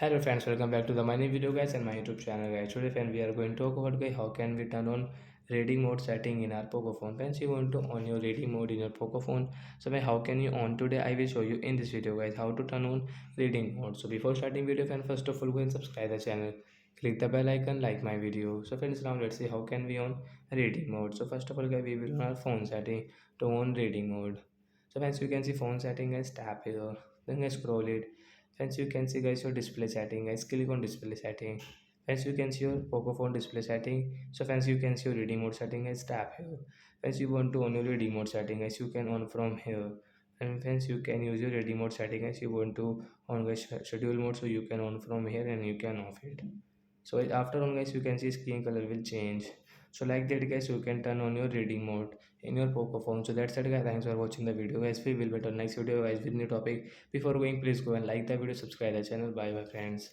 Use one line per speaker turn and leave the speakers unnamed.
Hello friends, welcome back to the my new video guys and my YouTube channel guys. Today friend we are going to talk about guys how can we turn on reading mode setting in our Poco phone. Friends, you want to on your reading mode in your Poco phone. So guys, how can you on today? I will show you in this video guys how to turn on reading mode. So before starting video friend, first of all go and subscribe the channel. Click the bell icon, like my video. So friends, now let's see how can we on reading mode. So first of all guys, we will on our phone setting to on reading mode. So friends, you can see phone setting guys, tap here, then guys scroll it. Friends, you can see guys your display setting guys, click on display setting. Friends, you can see your Poco phone display setting. So friends, you can see your reading mode setting guys, tap here. Friends, you want to on your reading mode setting guys, you can on from here. And friends, you can use your reading mode setting guys, you want to on guys schedule mode, so you can on from here and you can off it. So after on guys, you can see screen color will change. So like that guys, you can turn on your reading mode in your Poco phone. So that's it guys, thanks for watching the video guys. We will meet on next video guys with new topic. Before going, please go and like the video, subscribe the channel. Bye bye friends.